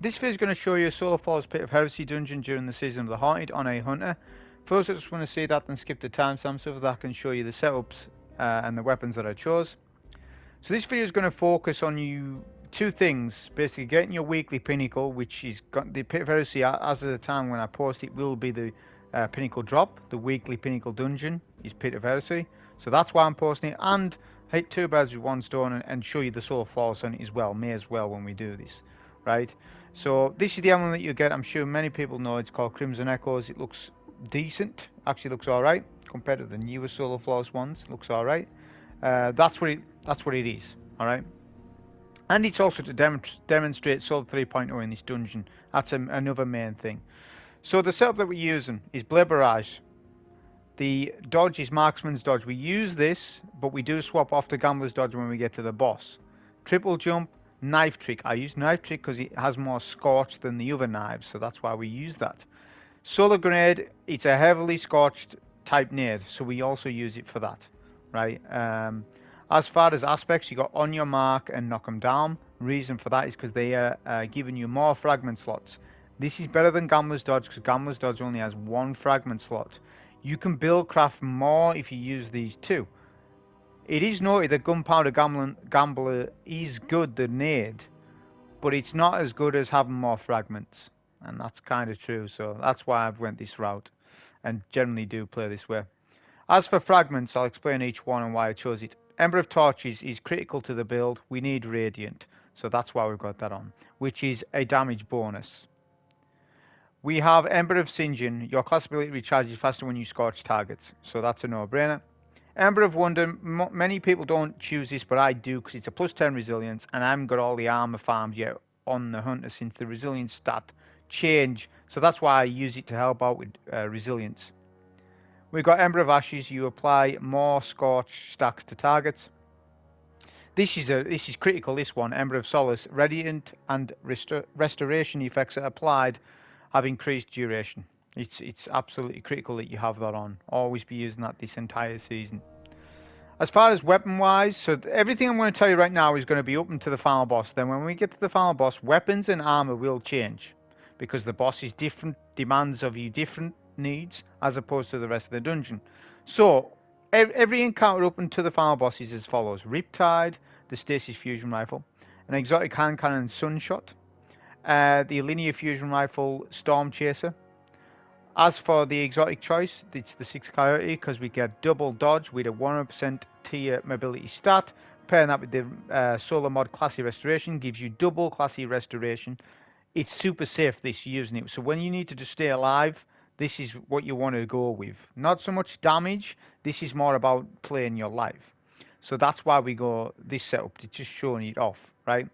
This video is going to show you Solar Falls Pit of Heresy dungeon during the Season of the Haunted on a Hunter. For those that just want to see that, then skip the timestamp so that I can show you the setups and the weapons that I chose. So this video is going to focus on you two things. Basically getting your weekly Pinnacle, which is got the Pit of Heresy as of the time when I post it will be the Pinnacle drop. The weekly Pinnacle dungeon is Pit of Heresy. So that's why I'm posting it, and hit two birds with one stone and show you the Solar Falls on it as well. May as well when we do this. Right, so this is the emblem that you get. I'm sure many people know it's called Crimson Echoes. It looks decent, actually looks alright compared to the newer Solar Falls ones. Looks alright. That's what it is. Alright, and it's also to demonstrate Solar 3.0 in this dungeon. That's another main thing. So the setup that we're using is Blade Barrage. The dodge is Marksman's Dodge. We use this, but we do swap off to Gambler's Dodge when we get to the boss. Triple Jump, Knife Trick. I use Knife Trick because it has more scorch than the other knives, so that's why we use that. Solar Grenade, it's a heavily scorched type nade, so we also use it for that, right? As far as aspects, you got On Your Mark and Knock 'em Down. Reason for that is because they are giving you more fragment slots. This is better than Gambler's Dodge because Gambler's Dodge only has one fragment slot. You can build craft more if you use these two. It is noted that Gunpowder Gambler is good, the nade, but it's not as good as having more fragments, and that's kind of true. So that's why I've went this route, and generally do play this way. As for fragments, I'll explain each one and why I chose it. Ember of Torches is critical to the build. We need Radiant, so that's why we've got that on, which is a damage bonus. We have Ember of Singeing. Your class ability recharges faster when you scorch targets, so that's a no-brainer. Ember of Wonder, many people don't choose this, but I do because it's a plus 10 resilience, and I haven't got all the armor farms yet on the Hunter since the resilience stat change, so that's why I use it to help out with resilience. We've got Ember of Ashes. You apply more scorch stacks to targets. This is critical. This one, Ember of Solace, Radiant and Restoration effects are applied have increased duration. It's absolutely critical that you have that on. Always be using that this entire season. As far as weapon wise, so everything I'm going to tell you right now is going to be up to the final boss. Then when we get to the final boss, weapons and armor will change because the boss is different, demands of you different needs as opposed to the rest of the dungeon. So every encounter up to the final boss is as follows: Riptide, the Stasis Fusion Rifle, an exotic hand cannon Sunshot, the linear fusion rifle Stormchaser. As for the exotic choice, it's the 6 Coyote because we get double dodge with a 100% tier mobility stat. Pairing that with the solar mod classy restoration gives you double classy restoration. It's super safe this using it. So when you need to just stay alive, this is what you want to go with. Not so much damage. This is more about playing your life. So that's why we go this setup. It's just showing it off, right?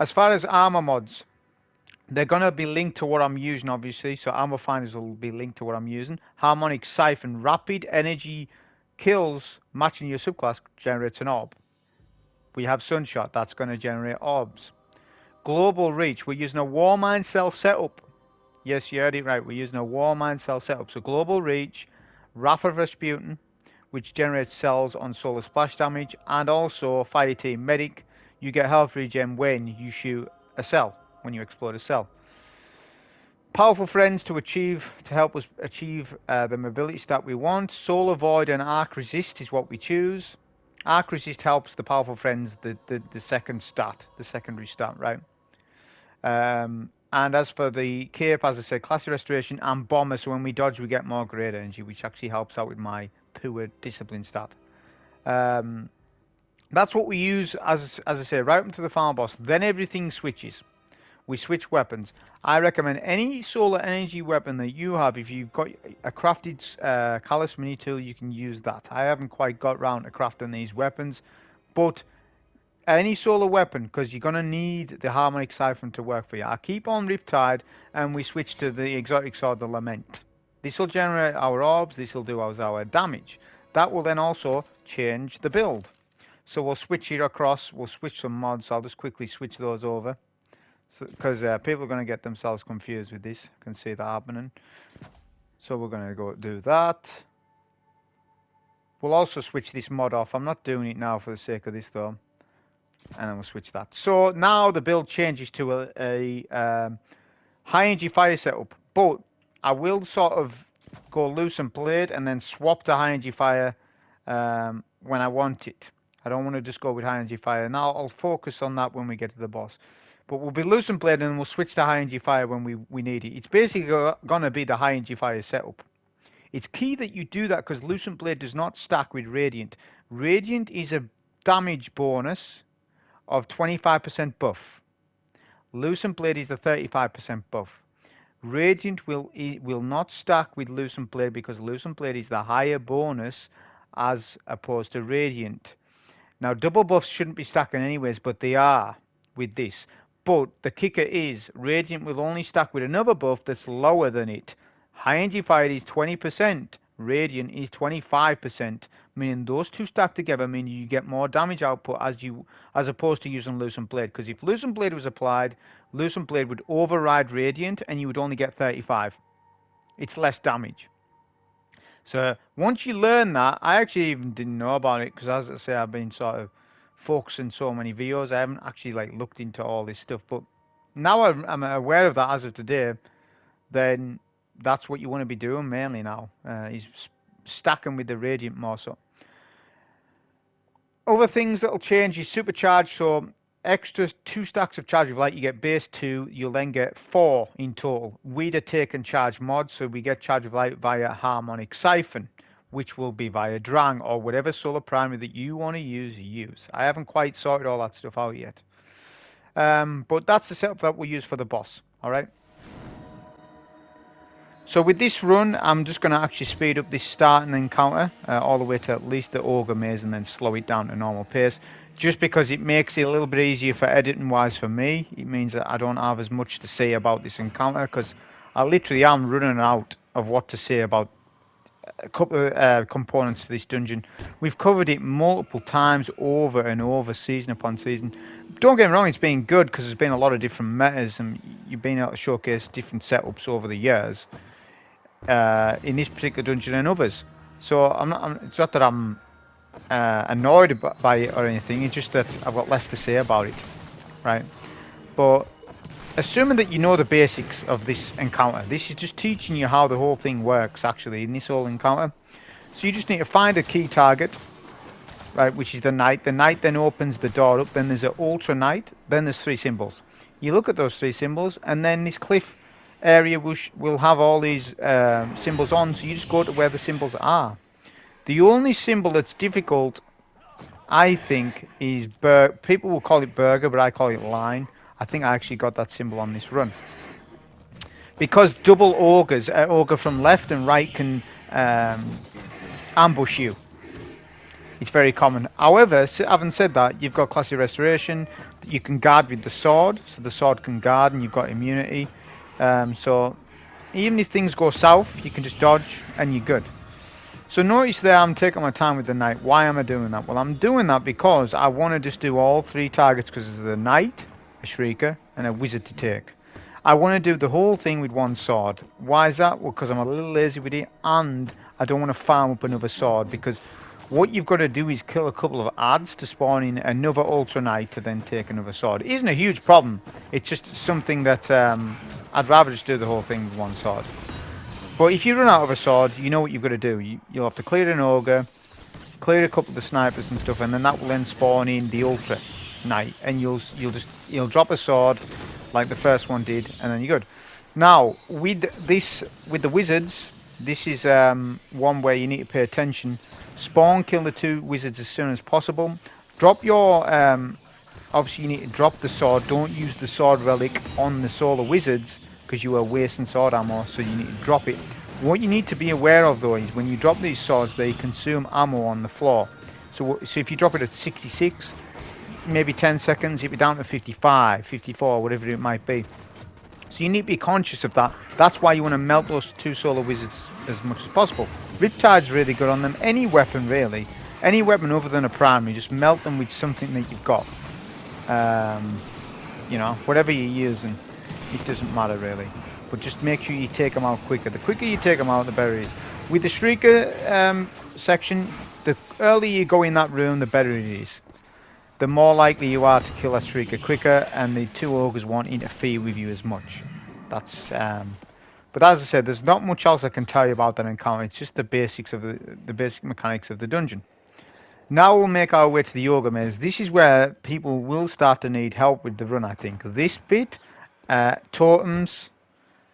As far as armor mods, they're going to be linked to what I'm using, obviously. So armor finders will be linked to what I'm using. Harmonic Siphon, rapid energy kills matching your subclass generates an orb. We have Sunshot, that's going to generate orbs. Global Reach, we're using a Warmind cell setup. Yes, you heard it right. We're using a Warmind cell setup. So Global Reach, Wrath of Rasputin, which generates cells on solar splash damage, and also Fireteam Medic. You get health regen when you shoot a cell, when you explode a cell. Powerful friends to help us achieve the mobility stat we want. Solar Void and Arc Resist is what we choose. Arc Resist helps the powerful friends the second stat, the secondary stat, right? And as for the cape, as I said, classy restoration and bomber. So when we dodge, we get more great energy, which actually helps out with my poor discipline stat. That's what we use, as I say, right up to the final boss. Then everything switches. We switch weapons. I recommend any solar energy weapon that you have. If you've got a crafted Callus mini tool, you can use that. I haven't quite got round to crafting these weapons, but any solar weapon, because you're going to need the Harmonic Siphon to work for you. I keep on Riptide, and we switch to the exotic sword, the Lament. This will generate our orbs. This will do our damage. That will then also change the build. So we'll switch it across. We'll switch some mods. I'll just quickly switch those over, because people are going to get themselves confused with this. I can see that happening. So we're going to go do that. We'll also switch this mod off. I'm not doing it now for the sake of this though. And then we'll switch that. So now the build changes to a high energy fire setup. But I will sort of go loose and played and then swap to high energy fire when I want it. I don't want to just go with high energy fire. Now I'll focus on that when we get to the boss. But we'll be loose and played and we'll switch to high energy fire when we need it. It's basically going to be the high energy fire setup. It's key that you do that because Lucent Blade does not stack with Radiant. Radiant is a damage bonus of 25% buff. Lucent Blade is a 35% buff. Radiant will not stack with Lucent Blade because Lucent Blade is the higher bonus as opposed to Radiant. Now double buffs shouldn't be stacking anyways, but they are with this. But the kicker is Radiant will only stack with another buff that's lower than it. High energy fire is 20%, Radiant is 25%, meaning those two stacked together mean you get more damage output as opposed to using Lucent Blade. Because if Lucent Blade was applied, Lucent Blade would override Radiant and you would only get 35. It's less damage. So once you learn that, I actually even didn't know about it because as I say, I've been sort of focusing so many videos. I haven't actually looked into all this stuff, but now I'm aware of that as of today. Then that's what you want to be doing mainly now. Is stacking with the Radiant more so. Other things that'll change is supercharge. So extra 2 stacks of charge of light. You get base 2. You'll then get 4 in total. We'd have taken charge mod, so we get charge of light via Harmonic Siphon, which will be via Drang or whatever solar primary that you want to use. I haven't quite sorted all that stuff out yet. But that's the setup that we'll use for the boss. All right. So with this run, I'm just going to actually speed up this starting encounter all the way to at least the Ogre Maze and then slow it down to normal pace. Just because it makes it a little bit easier for editing wise for me. It means that I don't have as much to say about this encounter because I literally am running out of what to say about a couple of components to this dungeon. We've covered it multiple times over and over, season upon season. Don't get me wrong, it's been good because there's been a lot of different metas and you've been able to showcase different setups over the years. In this particular dungeon and others, so it's not that I'm annoyed by it or anything. It's just that I've got less to say about it, right? But assuming that you know the basics of this encounter, this is just teaching you how the whole thing works actually in this whole encounter. So you just need to find a key target, right, which is the knight. The knight then opens the door up. Then there's an ultra knight. Then there's 3 symbols. You look at those 3 symbols, and then this cliff area will have all these symbols on, so you just go to where the symbols are. The only symbol that's difficult, I think, is people will call it burger, but I call it line. I think I actually got that symbol on this run. Because double ogres, ogre from left and right can ambush you. It's very common. However, having said that, you've got classy restoration. You can guard with the sword, so the sword can guard and you've got immunity. So even if things go south, you can just dodge and you're good. So notice there I'm taking my time with the knight. Why am I doing that? Well, I'm doing that because I want to just do all 3 targets because there's a knight, a shrieker, and a wizard to take. I want to do the whole thing with 1 sword. Why is that? Well, because I'm a little lazy with it and I don't want to farm up another sword because what you've got to do is kill a couple of adds to spawn in another Ultra Knight to then take another sword. It isn't a huge problem. It's just something that I'd rather just do the whole thing with 1 sword. But if you run out of a sword, you know what you've got to do. You'll have to clear an ogre, clear a couple of the snipers and stuff, and then that will then spawn in the Ultra Knight, and you'll drop a sword like the first one did, and then you're good. Now with the wizards, this is one where you need to pay attention. Spawn kill the 2 wizards as soon as possible. Drop your obviously you need to drop the sword. Don't use the sword relic on the solar wizards because you are wasting sword ammo, so you need to drop it. What you need to be aware of though is when you drop these swords, they consume ammo on the floor. So if you drop it at 66, maybe 10 seconds, it'll be down to 55, 54, whatever it might be. So you need to be conscious of that. That's why you want to melt those 2 solar wizards as much as possible. Riptide's really good on them. Any weapon really. Any weapon other than a primary, just melt them with something that you've got. You know, whatever you're using, it doesn't matter really. But just make sure you take them out quicker. The quicker you take them out, the better it is. With the Shrieker section, the earlier you go in that room, the better it is. the more likely you are to kill that Shrieker quicker, and the 2 Ogres won't interfere with you as much. That's but as I said, there's not much else I can tell you about that encounter. It's just the basics of the basic mechanics of the dungeon. Now we'll make our way to the Ogre Maze. This is where people will start to need help with the run, I think. This bit, totems,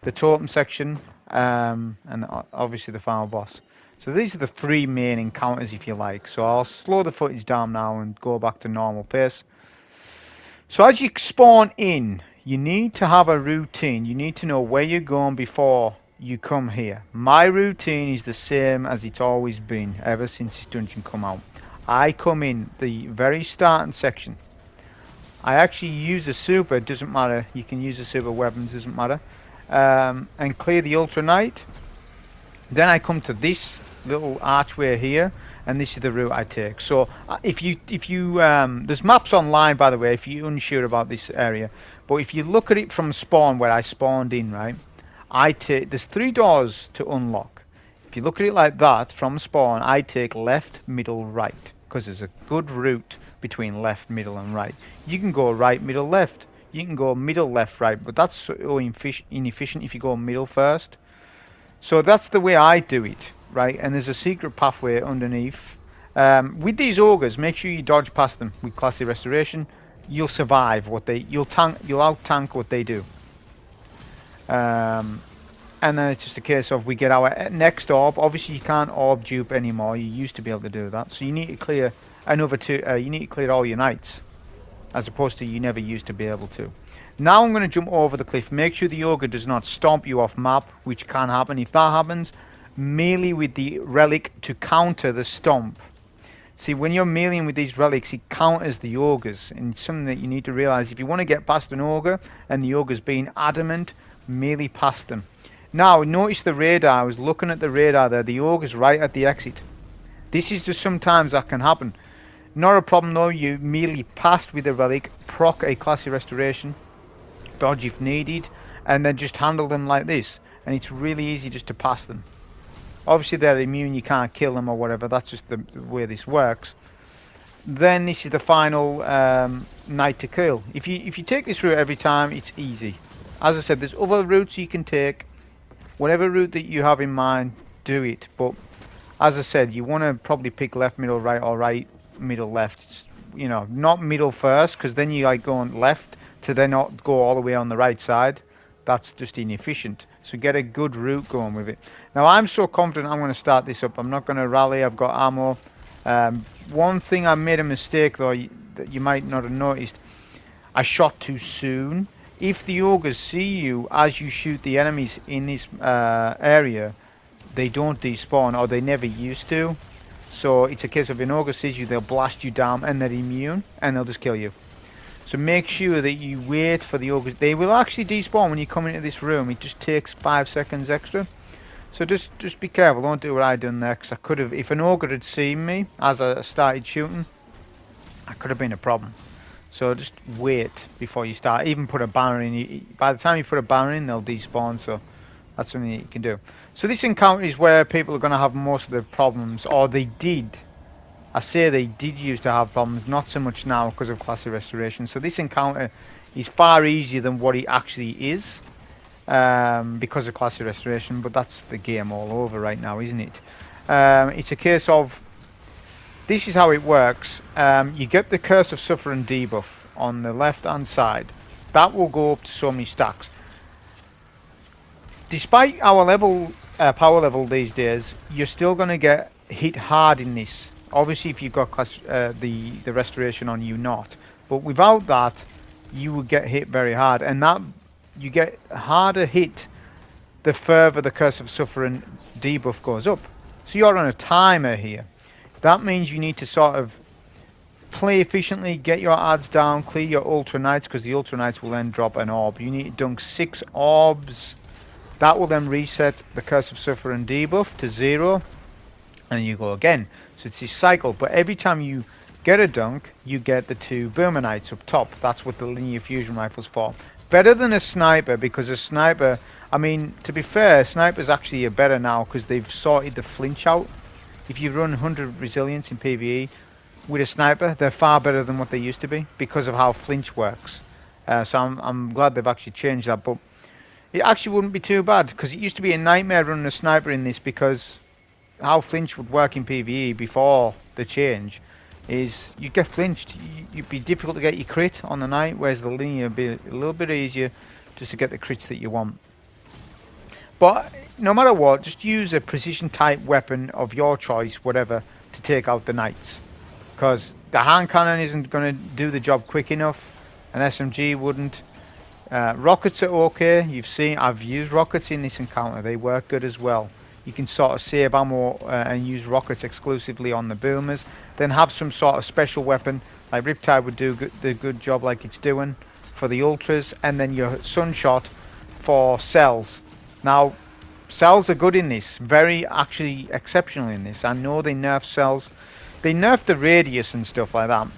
the totem section, and obviously the final boss. So these are the 3 main encounters, if you like. So I'll slow the footage down now and go back to normal pace. So as you spawn in, you need to have a routine. You need to know where you're going before you come here. My routine is the same as it's always been ever since this dungeon come out. I come in the very starting section. I actually use a super, doesn't matter. You can use a super weapons, doesn't matter. And clear the Ultra Knight. Then I come to this little archway here, and this is the route I take. So if you there's maps online, by the way, if you're unsure about this area. But if you look at it from spawn, where I spawned in, right, there's 3 doors to unlock. If you look at it like that from spawn, I take left, middle, right, because there's a good route between left, middle, and right. You can go right, middle, left. You can go middle, left, right, but that's so inefficient if you go middle first. So that's the way I do it, right? And there's a secret pathway underneath. With these ogres, make sure you dodge past them with classy restoration. You'll survive you'll out tank what they do. And then it's just a case of we get our next orb. Obviously you can't orb dupe anymore. You used to be able to do that. So you need to clear another 2. You need to clear all your knights, as opposed to you never used to be able to. Now I'm going to jump over the cliff. Make sure the ogre does not stomp you off map, which can happen. If that happens, melee with the relic to counter the stomp. See, when you're meleeing with these relics, it counters the ogres, and it's something that you need to realise. If you want to get past an ogre, and the ogre's being adamant, melee past them. Now, notice the radar. I was looking at the radar there. The ogre's right at the exit. This is just sometimes that can happen. Not a problem though. You melee past with a relic, proc a classy restoration, dodge if needed, and then just handle them like this. And it's really easy just to pass them. Obviously they're immune, you can't kill them or whatever, that's just the way this works. Then this is the final knight to kill. If you take this route every time, it's easy. As I said, there's other routes you can take. Whatever route that you have in mind, do it. But as I said, you want to probably pick left, middle, right, or right, middle, left. You know, not middle first, because then you like going left to then not go all the way on the right side. That's just inefficient. So get a good route going with it. Now I'm so confident I'm going to start this up. I'm not going to rally. I've got ammo. One thing I made a mistake though that you might not have noticed. I shot too soon. If the ogres see you as you shoot the enemies in this area, they don't despawn, or they never used to. So it's a case of an ogre sees you, they'll blast you down, and they're immune, and they'll just kill you. So make sure that you wait for the ogres. They will actually despawn when you come into this room. It just takes 5 seconds extra. So just be careful. Don't do what I done there, because I could have, if an ogre had seen me as I started shooting, I could have been a problem. So just wait before you start. Even put a banner in. By the time you put a banner in, they'll despawn. So that's something that you can do. So this encounter is where people are going to have most of their problems, or they did. I say they did used to have problems, not so much now because of classy restoration. So this encounter is far easier than what it actually is because of classy restoration. But that's the game all over right now, isn't it? It's a case of, this is how it works. You get the Curse of Suffering debuff on the left hand side. That will go up to so many stacks. Despite our level, power level these days, you're still going to get hit hard in this. Obviously if you've got the restoration on, you not. But without that, you will get hit very hard. And that you get harder hit the further the Curse of Suffering debuff goes up. So you're on a timer here. That means you need to sort of play efficiently, get your adds down, clear your Ultra Knights, because the Ultra Knights will then drop an orb. You need to dunk 6 orbs. That will then reset the Curse of Suffering debuff to 0. And you go again. So it's this cycle. But every time you get a dunk, you get the 2 Boomer Knights up top. That's what the linear fusion rifle's for. Better than a sniper, because a sniper, I mean, to be fair, snipers actually are better now because they've sorted the flinch out. If you run 100 resilience in PvE, with a sniper. They're far better than what they used to be because of how flinch works. So I'm glad they've actually changed that. But it actually wouldn't be too bad, because it used to be a nightmare running a sniper in this, because how flinch would work in PvE before the change is you get flinched. You'd be difficult to get your crit on the night, whereas the linear would be a little bit easier just to get the crits that you want. But no matter what, just use a precision type weapon of your choice, whatever, to take out the knights. Because the hand cannon isn't going to do the job quick enough. An SMG wouldn't. Rockets are okay. You've seen I've used rockets in this encounter. They work good as well. You can sort of save ammo and use rockets exclusively on the boomers. Then have some sort of special weapon like Riptide would do the good job like it's doing for the ultras. And then your Sunshot for cells. Now, cells are good in this. Very, actually, exceptional in this. I know they nerf cells. They nerf the radius and stuff like that.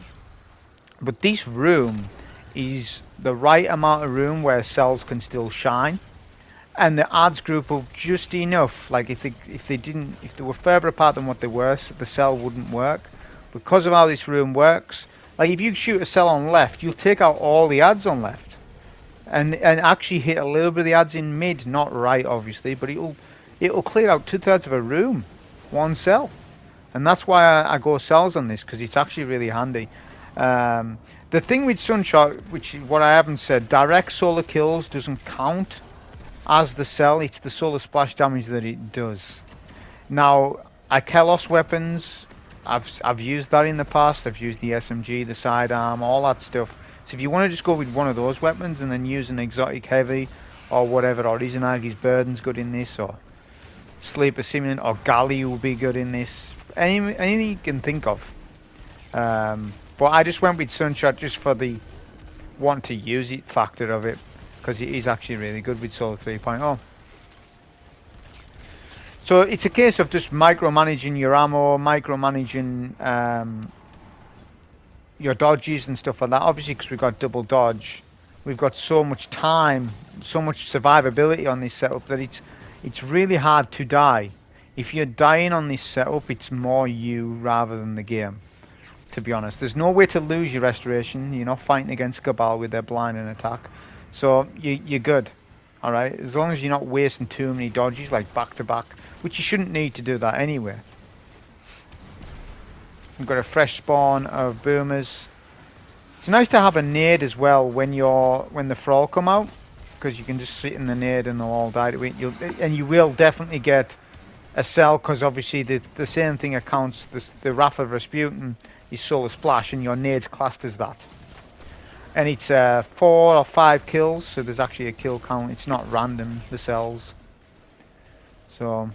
But this room is the right amount of room where cells can still shine. And the adds group up just enough. Like if they were further apart than what they were, the cell wouldn't work. Because of how this room works, like if you shoot a cell on left, you'll take out all the adds on left. And actually hit a little bit of the adds in mid, not right obviously, but it'll clear out 2/3 of a room, one cell, and that's why I go cells on this, because it's actually really handy. The thing with Sunshot, which is what I haven't said, direct solar kills doesn't count as the cell. It's the solar splash damage that it does. Now, Akelos weapons, I've used that in the past. I've used the SMG, the sidearm, all that stuff. So if you want to just go with one of those weapons and then use an exotic heavy or whatever, or Izanagi's Burden's good in this, or Sleeper Simulant, or Galley will be good in this. Anything you can think of. But I just went with Sunshot just for the want to use it factor of it, because it is actually really good with Solar 3.0. So it's a case of just micromanaging your ammo, micromanaging your dodges and stuff like that. Obviously, because we've got double dodge, we've got so much time, so much survivability on this setup that it's really hard to die. If you're dying on this setup, it's more you rather than the game, to be honest. There's no way to lose your restoration. You're not fighting against Cabal with their blind and attack, so you're good. Alright, as long as you're not wasting too many dodges like back to back, which you shouldn't need to do that anyway. We've got a fresh spawn of boomers. It's nice to have a nade as well when the thrall come out, because you can just sit in the nade and they'll all die to it. And you will definitely get a cell, because obviously the same thing accounts. The Wrath of Rasputin is Solar Splash, and your nade's classed as that. And it's 4 or 5 kills, so there's actually a kill count. It's not random, the cells. So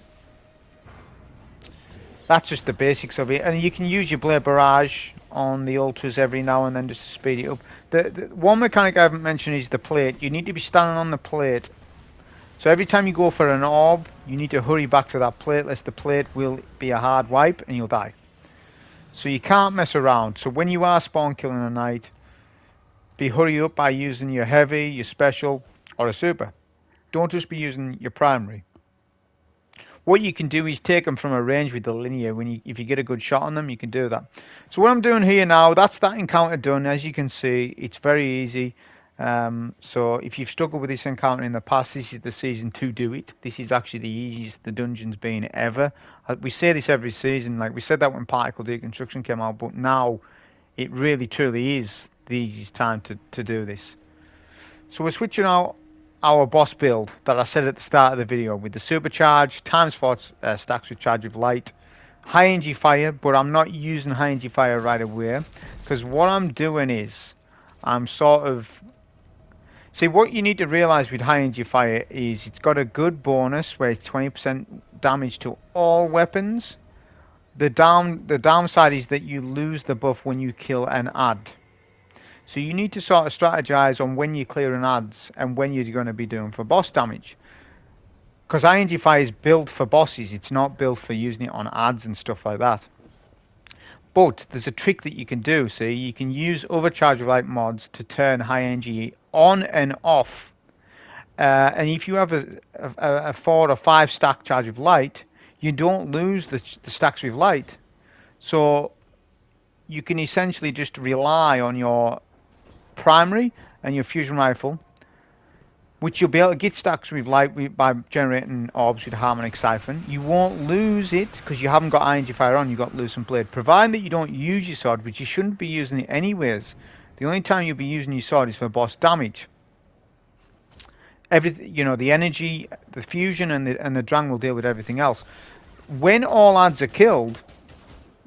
that's just the basics of it. And you can use your Blade Barrage on the ultras every now and then just to speed it up. The one mechanic I haven't mentioned is the plate. You need to be standing on the plate. So every time you go for an orb, you need to hurry back to that plate, lest the plate will be a hard wipe and you'll die. So you can't mess around. So when you are spawn killing a knight, be hurry up by using your heavy, your special, or a super. Don't just be using your primary. What you can do is take them from a range with the linear. If you get a good shot on them, you can do that. So what I'm doing here now, that's that encounter done. As you can see, it's very easy. So if you've struggled with this encounter in the past, this is the season to do it. This is actually the easiest the dungeon's been ever. We say this every season. Like we said that when Particle Deconstruction came out, but now it really truly is the easiest time to do this. So we're switching out our boss build that I said at the start of the video with the supercharge, times 4 stacks with charge of light, high energy fire, but I'm not using high energy fire right away, because what I'm doing is I'm sort of... See, what you need to realize with high energy fire is it's got a good bonus where it's 20% damage to all weapons. The downside is that you lose the buff when you kill an ad. So you need to sort of strategize on when you're clearing ads and when you're going to be doing for boss damage. Because ING Fire is built for bosses, it's not built for using it on ads and stuff like that. But there's a trick that you can do. See, you can use other Charge of Light mods to turn high energy on and off. And if you have a 4 or 5 stack Charge of Light, you don't lose the stacks with light. So you can essentially just rely on your primary and your fusion rifle, which you'll be able to get stacks with by generating orbs with Harmonic Siphon. You won't lose it because you haven't got ING Fire on, you've got Lucent Blade. Provided that you don't use your sword, which you shouldn't be using it anyways. The only time you'll be using your sword is for boss damage. Everything, you know, the energy, the fusion, and the Drang will deal with everything else. When all adds are killed,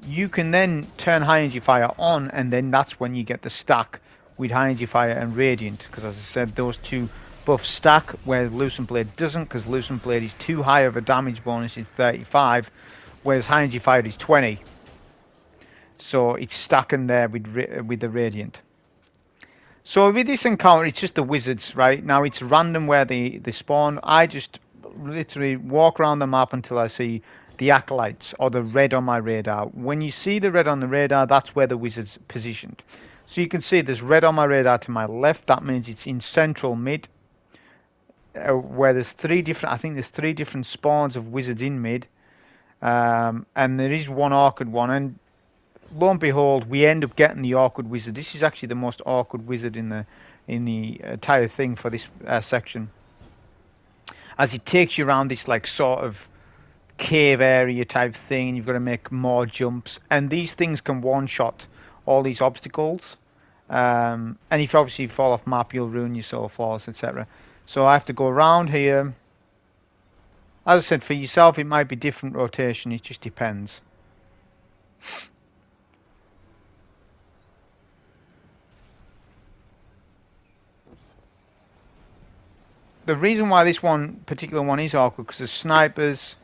you can then turn High Energy Fire on, and then that's when you get the stack with High Energy Fire and Radiant. Because as I said, those two buffs stack, where Lucent Blade doesn't, because Lucent Blade is too high of a damage bonus, it's 35, whereas High Energy Fire is 20. So it's stacking there with the Radiant. So with this encounter, it's just the wizards, right? Now it's random where they spawn. I just literally walk around the map until I see the acolytes or the red on my radar. When you see the red on the radar, that's where the wizard's positioned. So you can see there's red on my radar to my left. That means it's in central mid, where there's three different spawns of wizards in mid, and there is one awkward one. And lo and behold, we end up getting the awkward wizard. This is actually the most awkward wizard in the entire thing for this section, as it takes you around this like sort of cave area type thing, and you've got to make more jumps, and these things can one-shot all these obstacles, and if obviously you fall off map, you'll ruin your soul falls, etc. So I have to go around here. As I said, for yourself it might be different rotation, it just depends. The reason why this particular one is awkward, because there's snipers,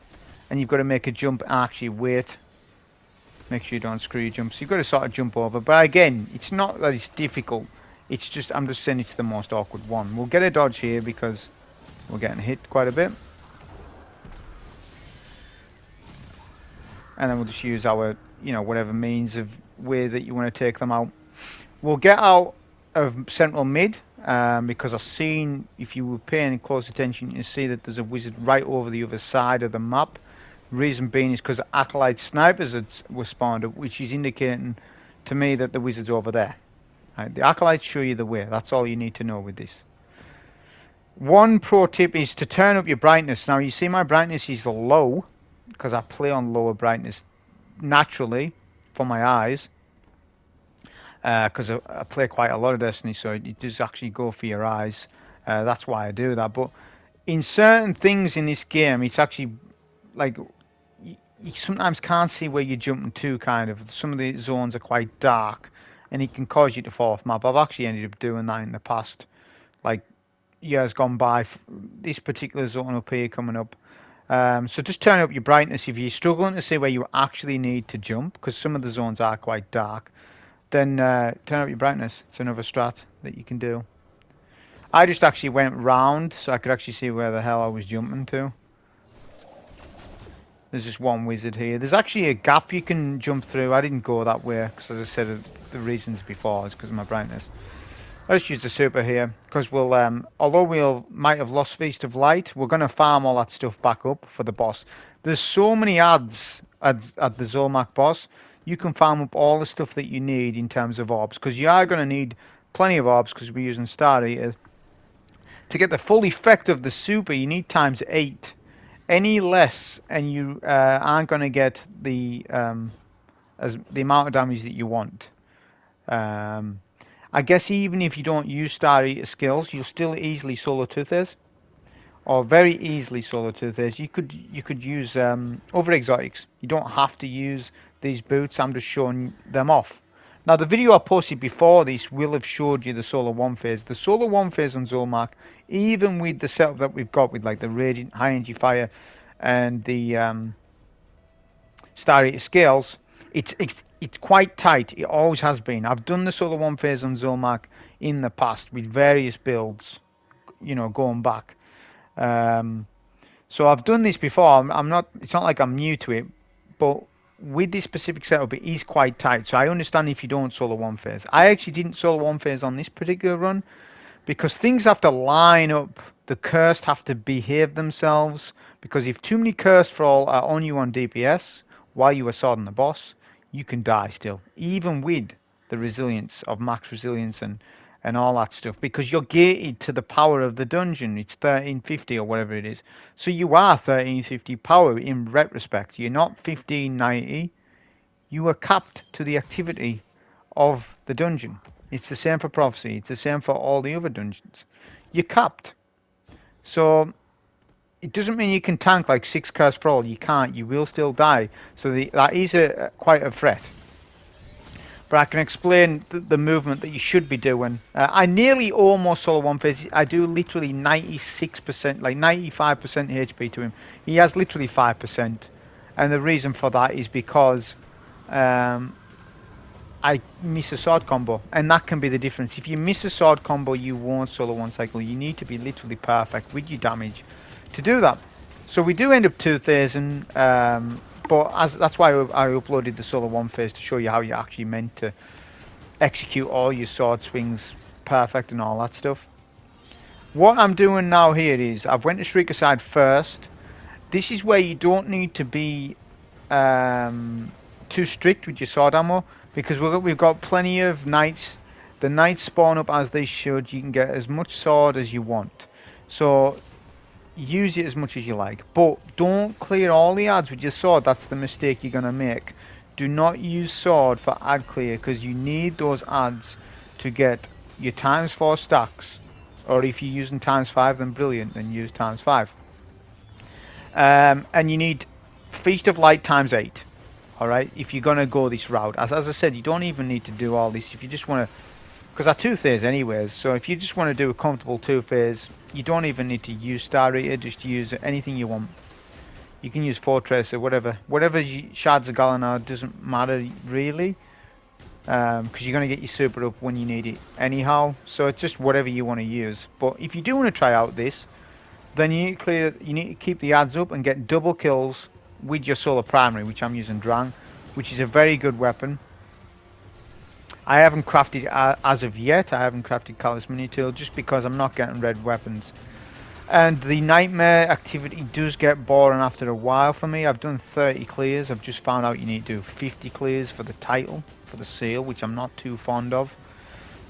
and you've got to make a jump and actually wait. Make sure you don't screw your jumps. You've got to sort of jump over. But again, it's not that it's difficult. It's just, I'm just saying it's the most awkward one. We'll get a dodge here because we're getting hit quite a bit. And then we'll just use our, you know, whatever means of way that you want to take them out. We'll get out of central mid. Because I've seen, if you were paying close attention, you see that there's a wizard right over the other side of the map. Reason being is because acolyte snipers were spawned up, which is indicating to me that the wizard's over there. Right, the acolytes show you the way. That's all you need to know with this. One pro tip is to turn up your brightness. Now you see my brightness is low because I play on lower brightness naturally for my eyes. Because I play quite a lot of Destiny, so it does actually go for your eyes. That's why I do that. But in certain things in this game, it's actually like you sometimes can't see where you're jumping to. Kind of, some of the zones are quite dark, and it can cause you to fall off map. I've actually ended up doing that in the past, like years gone by. This particular zone up here coming up. So just turn up your brightness if you're struggling to see where you actually need to jump, because some of the zones are quite dark. Then turn up your brightness. It's another strat that you can do. I just actually went round so I could actually see where the hell I was jumping to. There's just one wizard here. There's actually a gap you can jump through. I didn't go that way because, as I said, the reasons before is because of my brightness. Let's use the super here because we'll, although we might have lost Feast of Light, we're going to farm all that stuff back up for the boss. There's so many ads at the Zulmak boss. You can farm up all the stuff that you need in terms of orbs, because you are going to need plenty of orbs because we're using Star Eater. To get the full effect of the super, you need times 8. Any less, and you aren't going to get the amount of damage that you want. I guess even if you don't use Star Eater skills, you'll still easily solo Toothers, or very easily solo Toothers. You could use other exotics. You don't have to use these boots. I'm just showing them off. Now the video I posted before this will have showed you the solo 1 phase. The solo 1 phase on Zulmak, even with the setup that we've got with like the Radiant, High Energy Fire and the Star Eater scales, it's quite tight. It always has been. I've done the solo 1 phase on Zulmak in the past with various builds, you know, going back. So I've done this before. It's not like I'm new to it, but with this specific setup, it is quite tight. So I understand if you don't solo 1 phase. I actually didn't solo 1 phase on this particular run because things have to line up. The cursed have to behave themselves, because if too many cursed fall are on you on DPS while you are swording the boss, you can die still, even with the resilience of max resilience and all that stuff, because you're gated to the power of the dungeon. It's 1350 or whatever it is. So you are 1350 power in retrospect. You're not 1590. You are capped to the activity of the dungeon. It's the same for Prophecy. It's the same for all the other dungeons. You're capped. So it doesn't mean you can tank like 6 Curse for All. You can't. You will still die. So that is quite a threat. But I can explain the movement that you should be doing. I nearly almost solo one phase. I do literally 96%, like 95% HP to him. He has literally 5%. And the reason for that is because I miss a sword combo. And that can be the difference. If you miss a sword combo, you won't solo one cycle. You need to be literally perfect with your damage to do that. So we do end up 2,000. But that's why I uploaded the solo one phase to show you how you're actually meant to execute all your sword swings perfect and all that stuff. What I'm doing now here is I've went to Shriek Aside first. This is where you don't need to be too strict with your sword ammo, because we've got plenty of knights. The knights spawn up as they should. You can get as much sword as you want. So use it as much as you like, but don't clear all the ads with your sword. That's the mistake you're going to make. Do not use sword for ad clear, because you need those ads to get your ×4 stacks, or if you're using ×5, then brilliant, then use ×5. And you need Feast of Light ×8, alright, if you're going to go this route. As I said, you don't even need to do all this if you just want to, because I 2-phase anyways, so if you just want to do a comfortable 2-phase, you don't even need to use Star Eater, just use anything you want. You can use Fortress or whatever. Whatever Shards of Galan are, doesn't matter really, because you're going to get your super up when you need it anyhow, so it's just whatever you want to use. But if you do want to try out this, then you need to keep the ads up and get double kills with your solo primary, which I'm using Drang, which is a very good weapon. I haven't crafted as of yet. I haven't crafted Callous Mini Tool just because I'm not getting red weapons. And the Nightmare activity does get boring after a while for me. I've done 30 clears. I've just found out you need to do 50 clears for the title, for the seal, which I'm not too fond of.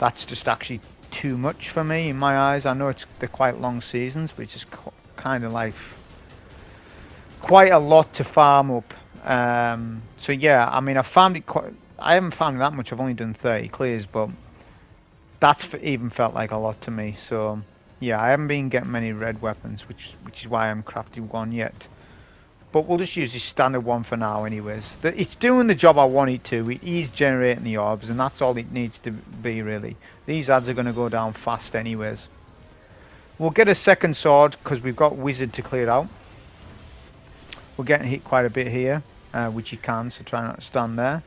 That's just actually too much for me in my eyes. I know they're quite long seasons, but it's just kind of like quite a lot to farm up. So yeah, I mean, I haven't found that much. I've only done 30 clears, but that's even felt like a lot to me. So yeah, I haven't been getting many red weapons, which is why I haven't crafted one yet. But we'll just use this standard one for now anyways. It's doing the job I want it to. It is generating the orbs, and that's all it needs to be really. These ads are going to go down fast anyways. We'll get a second sword because we've got Wizard to clear out. We're getting hit quite a bit here, which you can, so try not to stand there.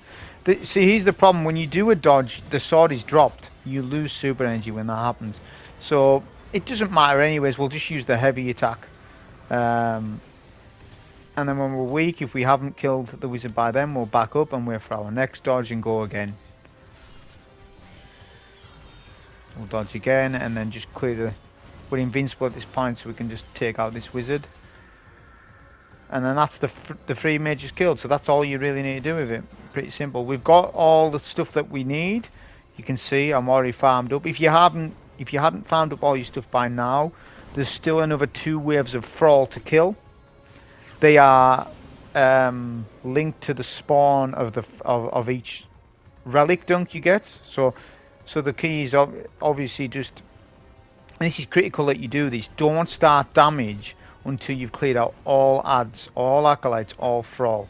See, here's the problem. When you do a dodge, the sword is dropped. You lose super energy when that happens. So it doesn't matter anyways. We'll just use the heavy attack. And then when we're weak, if we haven't killed the wizard by then, we'll back up and wait for our next dodge and go again. We'll dodge again and then just clear the... We're invincible at this point, so we can just take out this wizard. And then that's the 3 mages killed, so that's all you really need to do with it. Pretty simple. We've got all the stuff that we need. You can see I'm already farmed up. If you hadn't farmed up all your stuff by now, there's still another 2 waves of Thrall to kill. They are linked to the spawn of each relic dunk you get. So the key is obviously just, and this is critical that you do this. Don't start damage until you've cleared out all ads, all acolytes, all Thrall.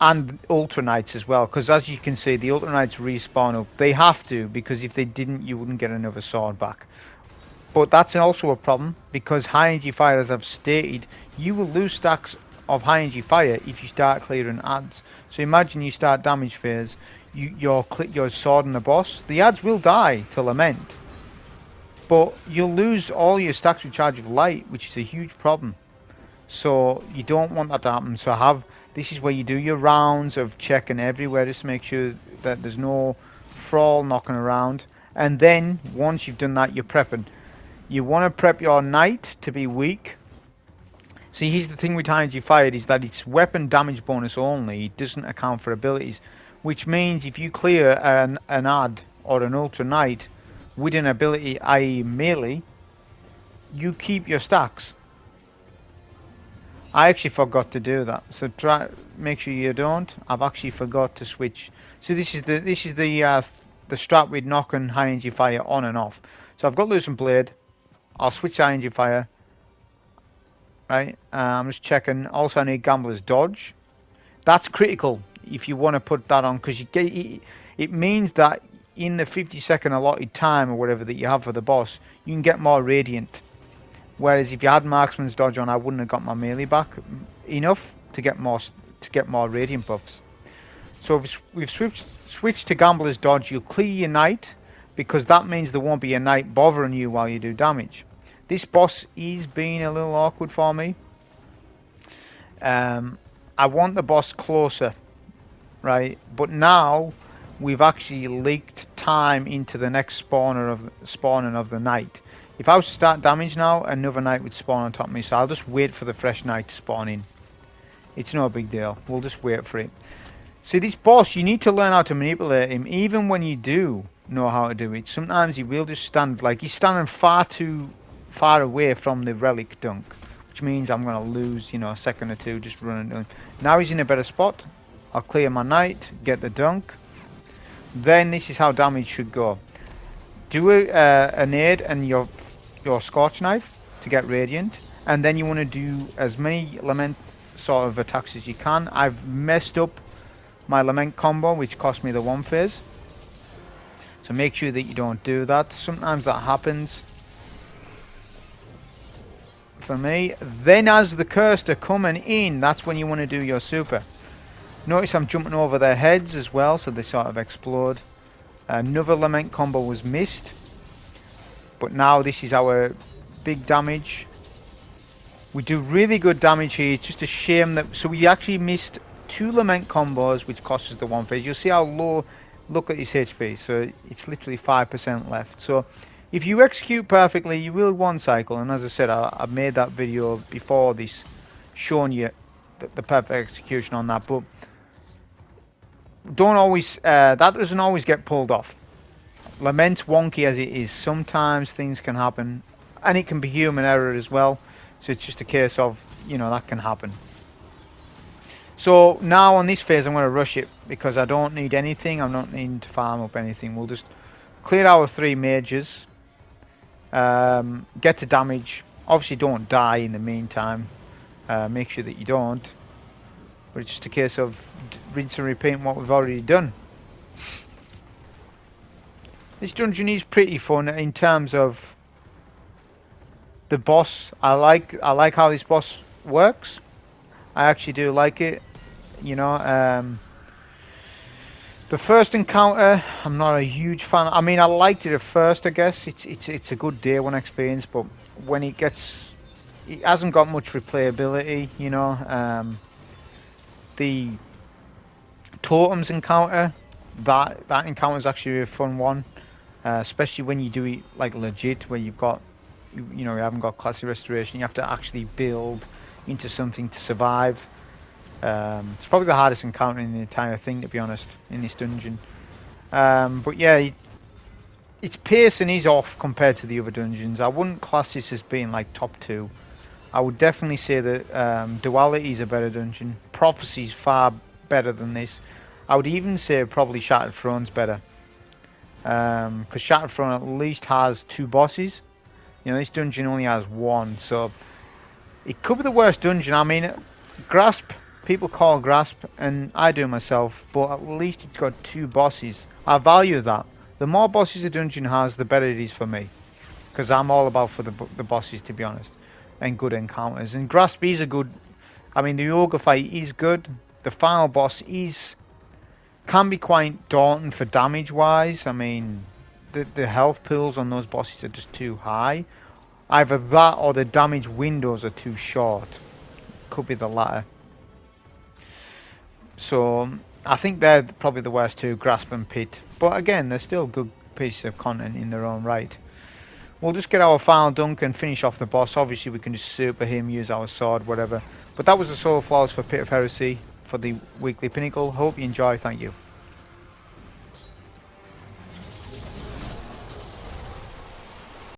And Ultra Knights as well, because as you can see, the Ultra Knights respawn up. They have to, because if they didn't, you wouldn't get another sword back. But that's also a problem, because high energy fire, as I've stated, you will lose stacks of high energy fire if you start clearing ads. So imagine you start damage phase, you're swording the boss. The ads will die to Lament, but you'll lose all your stacks with Charge of Light, which is a huge problem. So you don't want that to happen. So this is where you do your rounds of checking everywhere, just to make sure that there's no Thrall knocking around. And then once you've done that, you're prepping. You want to prep your knight to be weak. See, here's the thing with energy fired is that it's weapon damage bonus only. It doesn't account for abilities, which means if you clear an ad or an Ultra Knight with an ability, i.e. melee, you keep your stacks. I actually forgot to do that, so make sure you don't. I've actually forgot to switch. So this is the strat with knocking high energy fire on and off. So I've got Lucent Blade. I'll switch high energy fire. Right, I'm just checking. Also, I need Gambler's Dodge. That's critical if you want to put that on, because it means that in the 50-second allotted time or whatever that you have for the boss, you can get more Radiant. Whereas if you had Marksman's Dodge on, I wouldn't have got my melee back enough to get more Radiant buffs. So if we've switched to Gambler's Dodge, you'll clear your Knight, because that means there won't be a Knight bothering you while you do damage. This boss is being a little awkward for me. I want the boss closer, right? But now we've actually leaked time into the next spawning of the Knight. If I was to start damage now, another Knight would spawn on top of me, so I'll just wait for the fresh Knight to spawn in. It's no big deal. We'll just wait for it. See, this boss, you need to learn how to manipulate him, even when you do know how to do it. Sometimes he will just stand, like he's standing far too far away from the relic dunk, which means I'm going to lose, a second or two just running to him. Now he's in a better spot. I'll clear my Knight, get the dunk. Then this is how damage should go. Do a nade and your Scorch Knife to get Radiant, and then you want to do as many Lament sort of attacks as you can. I've messed up my Lament combo, which cost me the 1 phase. So make sure that you don't do that. Sometimes that happens. For me, then as the cursed are coming in, that's when you want to do your super. Notice I'm jumping over their heads as well, so they sort of explode. Another Lament combo was missed, but now this is our big damage. We do really good damage here. It's just a shame that, so we actually missed 2 Lament combos, which cost us the 1 phase. You'll see how low, look at his HP, so it's literally 5% left. So if you execute perfectly, you will one cycle, and as I said, I made that video before this showing you the perfect execution on that, but don't always, that doesn't always get pulled off. Lament's wonky as it is, sometimes things can happen, and it can be human error as well, so it's just a case of, that can happen. So now on this phase I'm going to rush it, because I don't need anything, I'm not needing to farm up anything. We'll just clear our 3 mages. Get to damage. Obviously don't die in the meantime. Make sure that you don't. But it's just a case of rinse and repeat what we've already done. This dungeon is pretty fun in terms of the boss. I like how this boss works. I actually do like it. The first encounter, I'm not a huge fan. I mean, I liked it at first, I guess. It's a good day one experience, but when it hasn't got much replayability, the totems encounter, that encounter is actually a fun one, especially when you do it like legit, where you've got, you haven't got classy restoration. You have to actually build into something to survive. It's probably the hardest encounter in the entire thing, to be honest, in this dungeon. But yeah, its pacing is off compared to the other dungeons. I wouldn't class this as being like top 2. I would definitely say that Duality is a better dungeon. Prophecy is far better than this. I would even say probably Shattered Throne's better, because Shattered Throne at least has 2 bosses. This dungeon only has 1, so it could be the worst dungeon. I mean, Grasp, people call Grasp, and I do myself, but at least it's got 2 bosses. I value that. The more bosses a dungeon has, the better it is for me, because I'm all about for the bosses, to be honest, and good encounters. And Grasp is a good, I mean, the Ogre fight is good. The final boss can be quite daunting for damage wise. I mean, the health pools on those bosses are just too high. Either that or the damage windows are too short. Could be the latter. So I think they're probably the worst 2, Grasp and Pit. But again, they're still good pieces of content in their own right. We'll just get our final dunk and finish off the boss. Obviously we can just super him, use our sword, whatever. But that was the solo flaws for Pit of Heresy for the weekly Pinnacle. Hope you enjoy. Thank you.